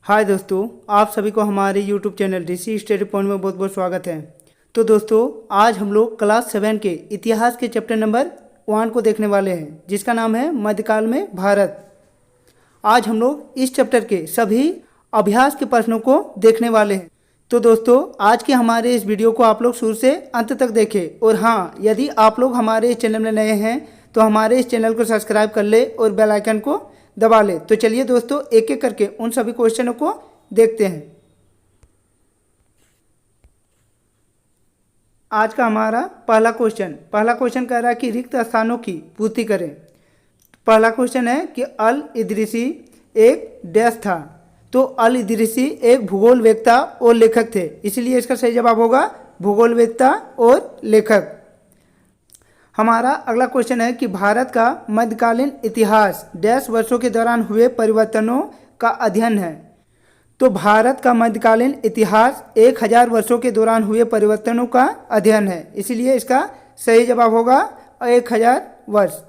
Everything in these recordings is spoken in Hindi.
हाय दोस्तों, आप सभी को हमारे YouTube चैनल ऋषि स्टडी पॉइंट में बहुत बहुत स्वागत है। तो दोस्तों, आज हम लोग क्लास 7 के इतिहास के चैप्टर नंबर 1 को देखने वाले हैं, जिसका नाम है मध्यकाल में भारत। आज हम लोग इस चैप्टर के सभी अभ्यास के प्रश्नों को देखने वाले हैं। तो दोस्तों, आज के हमारे इस वीडियो को आप लोग शुरू से अंत तक देखें। और हाँ, यदि आप लोग हमारे इस चैनल में नए हैं तो हमारे इस चैनल को सब्सक्राइब कर ले और बेल आइकन को दबा ले। तो चलिए दोस्तों, एक एक करके उन सभी क्वेश्चनों को देखते हैं। आज का हमारा पहला क्वेश्चन कह रहा है कि रिक्त स्थानों की पूर्ति करें। पहला क्वेश्चन है कि अल इदरीसी एक डैश था। तो अल इदरीसी एक भूगोलवेत्ता और लेखक थे, इसलिए इसका सही जवाब होगा भूगोलवेत्ता और लेखक। हमारा अगला क्वेश्चन है कि भारत का मध्यकालीन इतिहास डैश वर्षों के दौरान हुए परिवर्तनों का अध्ययन है। तो भारत का मध्यकालीन इतिहास 1000 वर्षों के दौरान हुए परिवर्तनों का अध्ययन है, इसलिए इसका सही जवाब होगा 1000 वर्ष।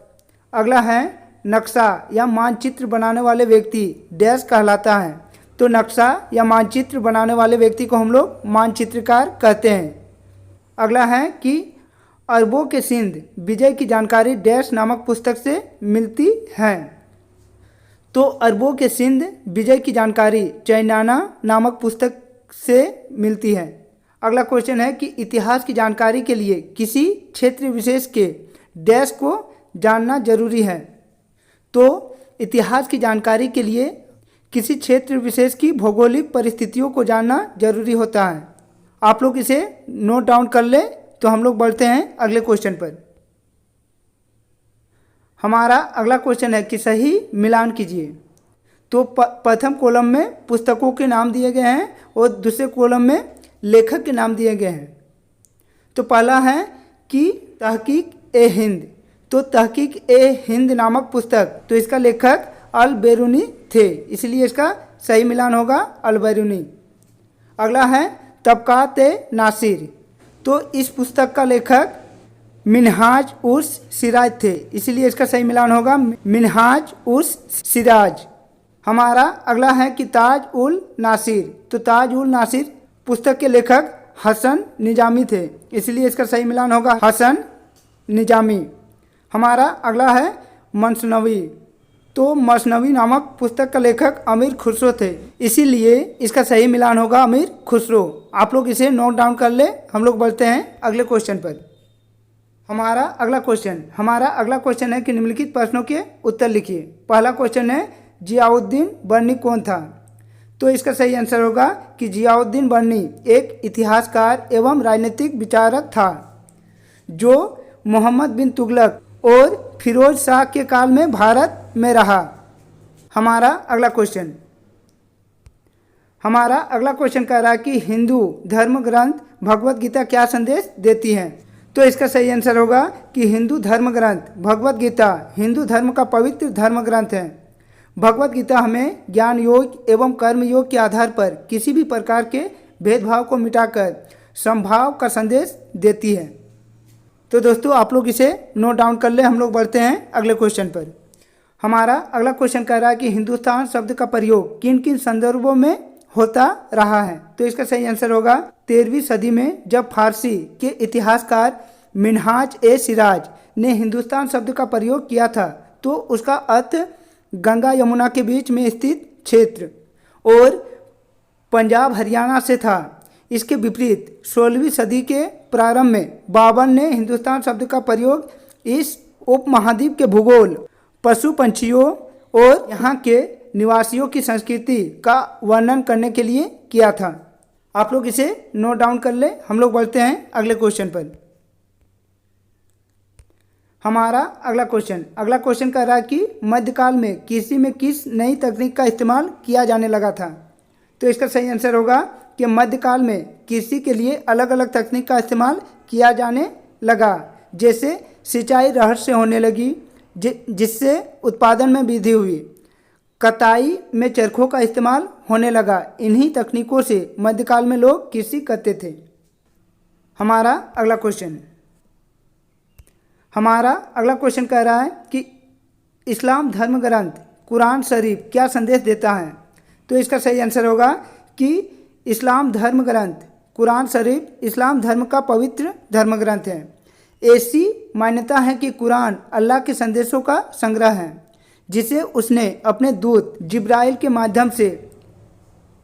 अगला है नक्शा या मानचित्र बनाने वाले व्यक्ति डैश कहलाता है। तो नक्शा या मानचित्र बनाने वाले व्यक्ति को हम लोग मानचित्रकार कहते हैं। अगला है कि अरबों के सिंध विजय की जानकारी डैश नामक पुस्तक से मिलती है। तो अरबों के सिंध विजय की जानकारी चैनाना नामक पुस्तक से मिलती है। अगला क्वेश्चन है कि इतिहास की जानकारी के लिए किसी क्षेत्र विशेष के डैश को जानना जरूरी है। तो इतिहास की जानकारी के लिए किसी क्षेत्र विशेष की भौगोलिक परिस्थितियों को जानना जरूरी होता है। आप लोग इसे नोट डाउन कर ले। तो हम लोग बढ़ते हैं अगले क्वेश्चन पर। हमारा अगला क्वेश्चन है कि सही मिलान कीजिए। तो प्रथम कॉलम में पुस्तकों के नाम दिए गए हैं और दूसरे कॉलम में लेखक के नाम दिए गए हैं। तो पहला है कि तहकीक ए हिंद। तो तहकीक ए हिंद नामक पुस्तक, तो इसका लेखक अल बेरूनी थे, इसलिए इसका सही मिलान होगा अल बेरूनी। अगला है तबकात ए नासिर। तो इस पुस्तक का लेखक मिनहाज उस सिराज थे, इसलिए इसका सही मिलान होगा मिनहाज उस सिराज। हमारा अगला है कि ताज उल नासिर। तो ताज उल नासिर पुस्तक के लेखक हसन निजामी थे, इसलिए इसका सही मिलान होगा हसन निजामी। हमारा अगला है मसनवी। तो मसनवी नामक पुस्तक का लेखक अमीर खुसरो थे, इसीलिए इसका सही मिलान होगा अमीर खुसरो। आप लोग इसे नोट डाउन कर ले। हम लोग बढ़ते हैं अगले क्वेश्चन पर। हमारा अगला क्वेश्चन है कि निम्नलिखित प्रश्नों के उत्तर लिखिए। पहला क्वेश्चन है जियाउद्दीन बर्नी कौन था। तो इसका सही आंसर होगा कि जियाउद्दीन बर्नी एक इतिहासकार एवं राजनीतिक विचारक था, जो मोहम्मद बिन तुगलक और फिरोज शाह के काल में भारत में रहा। हमारा अगला क्वेश्चन कह रहा है कि हिंदू धर्म ग्रंथ भगवत गीता क्या संदेश देती है। तो इसका सही आंसर होगा कि हिंदू धर्म ग्रंथ भगवत गीता हिंदू धर्म का पवित्र धर्म ग्रंथ है। भगवत गीता हमें ज्ञान योग एवं कर्म योग के आधार पर किसी भी प्रकार के भेदभाव को मिटाकर समभाव का संदेश देती है। तो दोस्तों, आप लोग इसे नोट डाउन कर ले। हम लोग बढ़ते हैं अगले क्वेश्चन पर। हमारा अगला क्वेश्चन कह रहा है कि हिंदुस्तान शब्द का प्रयोग किन किन संदर्भों में होता रहा है। तो इसका सही आंसर होगा 13वीं सदी में, जब फारसी के इतिहासकार मिनहाज ए सिराज ने हिंदुस्तान शब्द का प्रयोग किया था, तो उसका अर्थ गंगा यमुना के बीच में स्थित क्षेत्र और पंजाब हरियाणा से था। इसके विपरीत 16वीं सदी के प्रारंभ में बाबर ने हिंदुस्तान शब्द का प्रयोग इस उपमहाद्वीप के भूगोल, पशु पंछियों और यहाँ के निवासियों की संस्कृति का वर्णन करने के लिए किया था। आप लोग इसे नोट डाउन कर ले। हम लोग बढ़ते हैं अगले क्वेश्चन पर। हमारा अगला क्वेश्चन कह रहा है कि मध्यकाल में कृषि में किस नई तकनीक का इस्तेमाल किया जाने लगा था। तो इसका सही आंसर होगा कि मध्यकाल में कृषि के लिए अलग अलग तकनीक का इस्तेमाल किया जाने लगा, जैसे सिंचाई रहस्य होने लगी, जिससे उत्पादन में वृद्धि हुई। कटाई में चरखों का इस्तेमाल होने लगा। इन्हीं तकनीकों से मध्यकाल में लोग कृषि करते थे। हमारा अगला क्वेश्चन कह रहा है कि इस्लाम धर्म ग्रंथ कुरान शरीफ क्या संदेश देता है। तो इसका सही आंसर होगा कि इस्लाम धर्म ग्रंथ कुरान शरीफ इस्लाम धर्म का पवित्र धर्म ग्रंथ है। ऐसी मान्यता है कि कुरान अल्लाह के संदेशों का संग्रह है जिसे उसने अपने दूत जिब्राइल के माध्यम से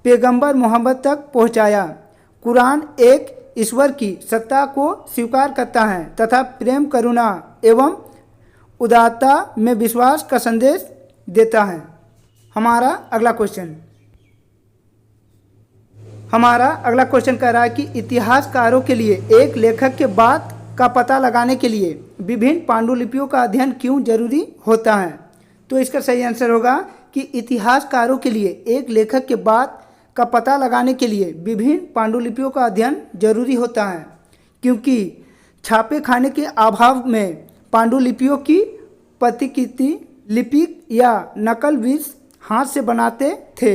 पैगंबर मोहम्मद तक पहुंचाया। कुरान एक ईश्वर की सत्ता को स्वीकार करता है तथा प्रेम, करुणा एवं उदारता में विश्वास का संदेश देता है। हमारा अगला क्वेश्चन कह रहा है कि इतिहासकारों के लिए एक लेखक के बात का पता लगाने के लिए विभिन्न पांडुलिपियों का अध्ययन क्यों जरूरी होता है। तो इसका सही आंसर होगा कि इतिहासकारों के लिए एक लेखक के बात का पता लगाने के लिए विभिन्न पांडुलिपियों का अध्ययन जरूरी होता है, क्योंकि छापे खाने के अभाव में पांडुलिपियों की प्रतिकृति लिपिक या नकल बीज हाथ से बनाते थे।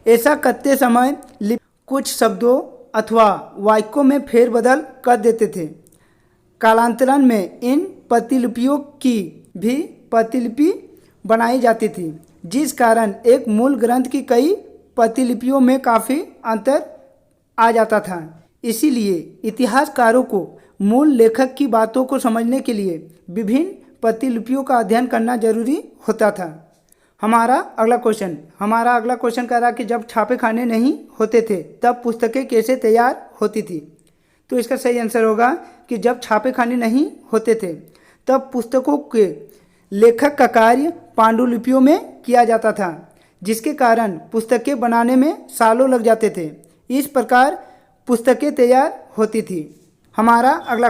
ऐसा करते समय कुछ शब्दों अथवा वाक्यों में फेरबदल कर देते थे। कालांतरण में इन प्रतिलिपियों की भी प्रतिलिपि बनाई जाती थी, जिस कारण एक मूल ग्रंथ की कई प्रतिलिपियों में काफ़ी अंतर आ जाता था। इसीलिए इतिहासकारों को मूल लेखक की बातों को समझने के लिए विभिन्न प्रतिलिपियों का अध्ययन करना जरूरी होता था। हमारा अगला क्वेश्चन कह रहा कि जब छापेखाने नहीं होते थे तब पुस्तकें कैसे तैयार होती थी। तो इसका सही आंसर होगा कि जब छापेखाने नहीं होते थे तब पुस्तकों के लेखक का कार्य पांडुलिपियों में किया जाता था, जिसके कारण पुस्तकें बनाने में सालों लग जाते थे। इस प्रकार पुस्तकें तैयार होती थी। हमारा अगला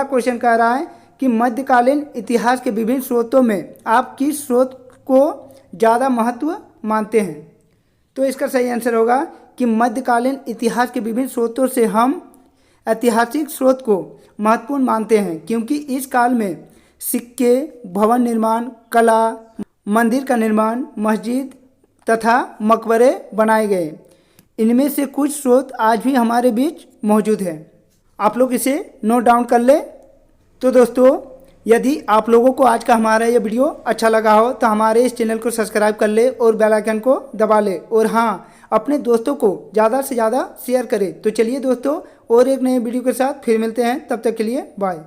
क्वेश्चन कह रहा है कि मध्यकालीन इतिहास के विभिन्न स्रोतों में आप किस स्रोत को ज़्यादा महत्व मानते हैं। तो इसका सही आंसर होगा कि मध्यकालीन इतिहास के विभिन्न स्रोतों से हम ऐतिहासिक स्रोत को महत्वपूर्ण मानते हैं, क्योंकि इस काल में सिक्के, भवन निर्माण, कला, मंदिर का निर्माण, मस्जिद तथा मकबरे बनाए गए। इनमें से कुछ स्रोत आज भी हमारे बीच मौजूद है। आप लोग इसे नोट डाउन कर लें। तो दोस्तों, यदि आप लोगों को आज का हमारा ये वीडियो अच्छा लगा हो तो हमारे इस चैनल को सब्सक्राइब कर ले और बेल आइकन को दबा ले, और हाँ, अपने दोस्तों को ज़्यादा से ज़्यादा शेयर करें। तो चलिए दोस्तों, और एक नए वीडियो के साथ फिर मिलते हैं। तब तक के लिए बाय।